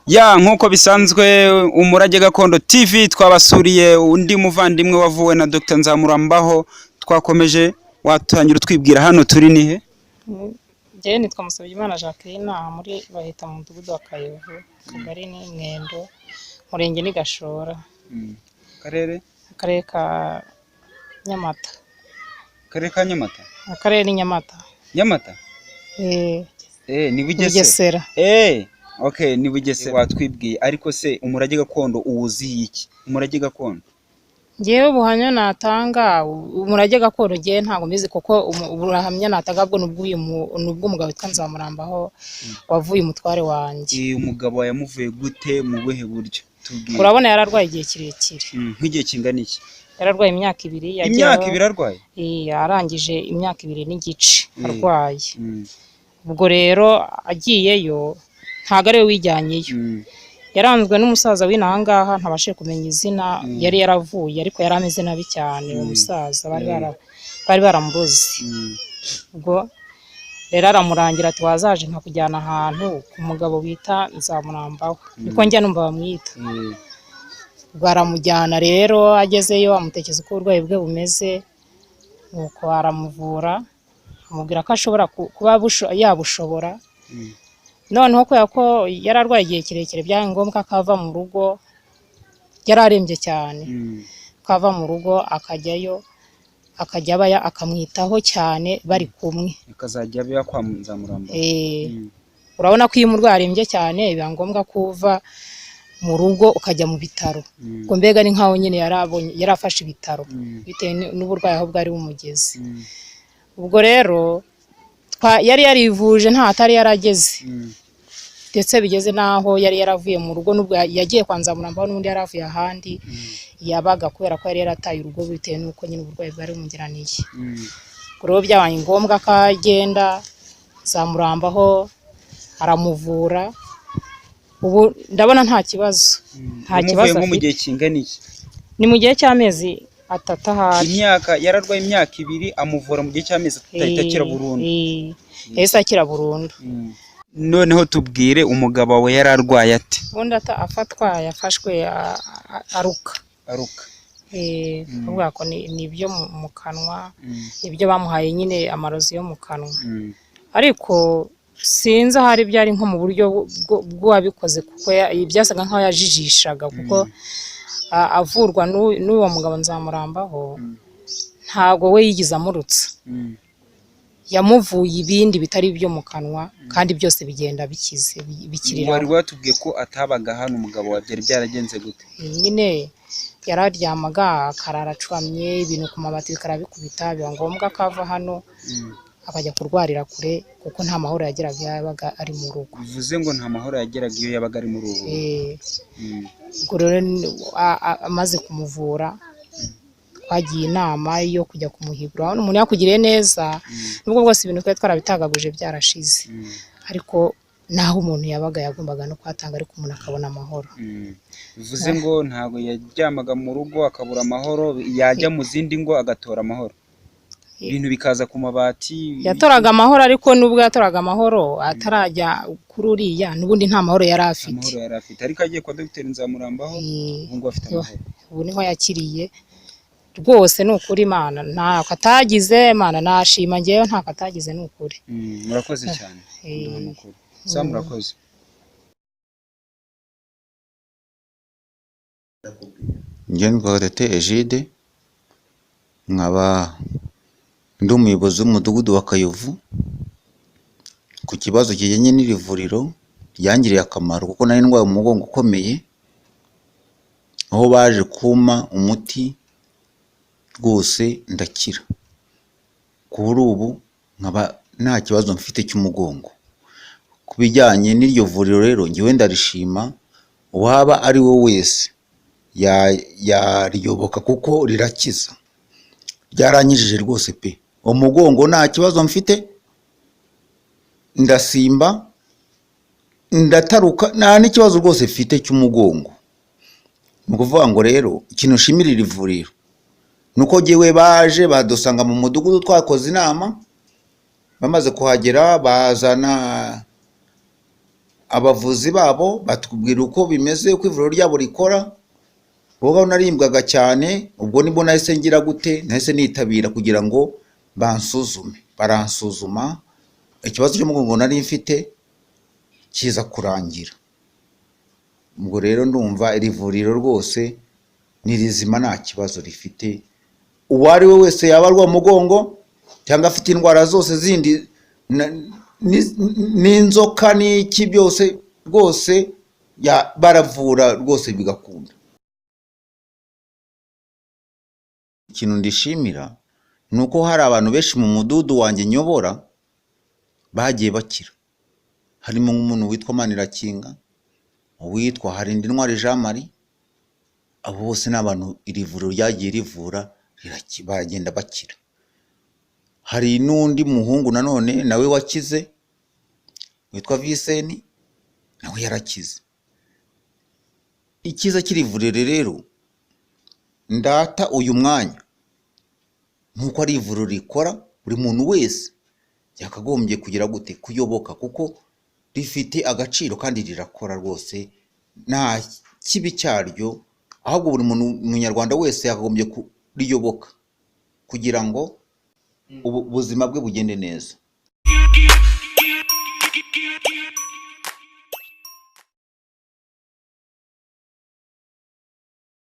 Ya nkuko bisanzwe Umurage Gakondo TV twabasuriye undi muvandimwe wavuwe na Dr Nzamurambaho. Twakomeje watangira utwibwira hano turi nihe? Je nitwa Musabyimana Jacqueline muri bahita mu mudugudu wa Kayovu, Kagari ni Mwendo, Murenge ni Gashora, Karere ka Nyamata. Karere ka Nyamata? Akarere ni Nyamata. Nyamata? Ni Bugesera. Okay, ni Bugesera. Watwibwiye ariko se Umurage Gakondo uwuzi iki? Umurage Gakondo Ngewe ubuhamya natanga Umurage Gakondo ngewe ntago mbizi kuko ubuhamya natanga bwo nubwo umugabo witwa Nzamurambaho wavuye umutware wanjye. Umugabo yamuvuye gute mu buhe buryo? Tubwiye. Urabona yararwaye igihe kirekire. Nk'igihe kingana iki? Yararwaye imyaka 2. Imyaka 2 arwaye? Yarangije imyaka 2 n'igice arwaye. Ubwo rero agiyeyo ntago ari we wijyanyeyo. Yaranzwe n'umusaza w'inahangaha ntabashe kumenya izina, yari yaravuye ariko yari ameze nabi cyane uwo musaza bari baramuroze. Ubwo rero aramurangira ati wazaje nkakujyana ahantu ku mugabo bita Nzamurambaho, niko njya numva bamwita. Ubwo aramujyana rero, agezeyo amutekeza uko uburwayi bwe bumeze, nuko aramuvura amubwira ko ashobora kuba yabushobora. Noneho ko yararwaye igihe kirekire byari ngombwa akava mu rugo, yararembye cyane. Kava mu rugo akajyayo, akajya aba akamwitaho cyane bari kumwe. Akazajya aba kwa Nzamurambaho. Urabona ko iyo umurwayi arembye cyane biba ngombwa kuva mu rugo ukajya mu bitaro. Ngo mbega ni nkaho nyine yarafashe ibitaro bitewe n'uburwayi aho bwari bumugeze. Ubwo rero yari yarivuje nta atari yarageze, ndetse bigeze naho yari yaravuye mu rugo, nubwo yagiye kwa Nzamurambaho n'undi yaravuye ahandi yabaga, kubera ko yari yarataye urugo bitewe n'uko nyine uburwayi bwari bumugeraniye. Rero byabaye ngombwa ko agenda, Nzamurambaho aramuvura. Ubu ndabona nta kibazo. Nta kibazo mu gihe kingana iki? Ni mu gihe cy'amezi 3 ahari. Imyaka yararwaye imyaka 2 amuvura mu gihe cy'amezi 3 akira burundu. Yahise akira burundu. Noneho tubwire umugabo wawe yararwaye ate? Ubundi afatwa yafashwe aruka. Kuvuga ko ni ibyo mu kanwa, ibyo bamuhaye nyine amarozi yo mu kanwa. Ariko sinzi ahari byari nko mu buryo bw'uwabikoze, kuko byasaga nkaho yajijishaga, kuko avurwa n'uwo mugabo Nzamurambaho ntago we yigize amurutsa. Yamuvuye ibindi bitari ibyo mu kanwa, kandi byose bigenda bikize bikirira. Wari watubwiye ko atabaga hano umugabo wa byari byaragenze gute? Nyine yararyamaga akarara acuramye, ibintu ku mabati bikarabikubita, biba ngombwa akava hano akajya kurwarira kure, kuko nta mahoro yageraga yabaga ari mu rugo. Bivuze ngo nta mahoro yageraga iyo yabaga ari mu rugo? Ubwo rero amaze kumuvura twagiye inama yo kujya kumuhigura. Umuntu yakugiriye neza, nubwo bwose ibintu twari twarabitagaguje byarashize, ariko naho umuntu yabaga yagombaga no kwatanga, ariko umuntu akabona amahoro. Bivuze ngo ntago yajyamaga mu rugo akabura amahoro, yajya mu zindi ngo agatora amahoro, ibintu bikaza ku mabati. Yatoraga amahoro, ariko nubwo yatoraga amahoro atarajya kuri uriya, nubundi nta mahoro yari afite. Ariko agiye kwa Dr Nzamurambaho ubu ngo afite amahoro. Ubu niho yakiriye rwose. Ni ukuri Imana ntako atagize, Imana nashima ngewe ntako atagize, ni ukuri. Murakoze cyane. Murakoze. Njye nitwa Gatete Egide, nkaba ndi umuyobozi w'umudugudu wa Kayovu. Ku kibazo kijyanye n'iri vuriro ryangiriye akamaro, kuko nari ndwaye umugongo ukomeye, aho baje kuma umuti rwose ndakira. Kuri ubu nkaba nta kibazo mfite cy'umugongo. Ku bijyanye n'iryo vuriro rero ngewe ndarishima, uwaba ari we wese yaryoboka kuko rirakiza. Ryaranyijije rwose pe. Umugongo nta kibazo mfite, ndasimba, ndataruka, nta n'ikibazo rwose mfite cy'umugongo. Ni ukuvuga ngo rero ikintu nshimira iri vuriro nuko ngewe baje badusanga mu mudugudu, twakoze inama, bamaze kuhagera bazana abavuzi babo batubwira uko bimeze, uko ivuriro ryabo rikora. Boga narimbwaga cyane, ubwo nibwo nahise ngira gute, nahise nitabira kugira ngo bansuzume. Baransuzuma, ikibazo cy'umugongo nari mfite kiza kurangira. Ubwo rero ndumva iri vuriro rwose ni rizima, nta kibazo rifite. Uwo ari we wese yaba arwaye umugongo cyangwa afite indwara zose zindi n'inzoka n'iki byose rwose baravura rwose bigakunda. Ikintu ndishimira ni uko hari abantu benshi mu mudugudu wanjye nyobora bagiye bakira. Harimo nk'umuntu witwa Manirakinga, uwitwa Harindintwari Jean Marie. Abo bose ni abantu iri vuriro ryagiye rivura baragenda bakira. Hari n'undi muhungu nanone nawe wakize witwa Viseni, nawe yarakize. Ikiza kiri vuriro rero ndata uyu mwanya nkuko ari ivuriro rikora, buri muntu wese yakagombye kugira gute kuyoboka, kuko rifite agaciro kandi rirakora rwose, nta kibi cyaryo. Ahubwo buri muntu munyarwanda wese yakagombye kuriyoboka kugira ngo ubuzima bwe bugende neza.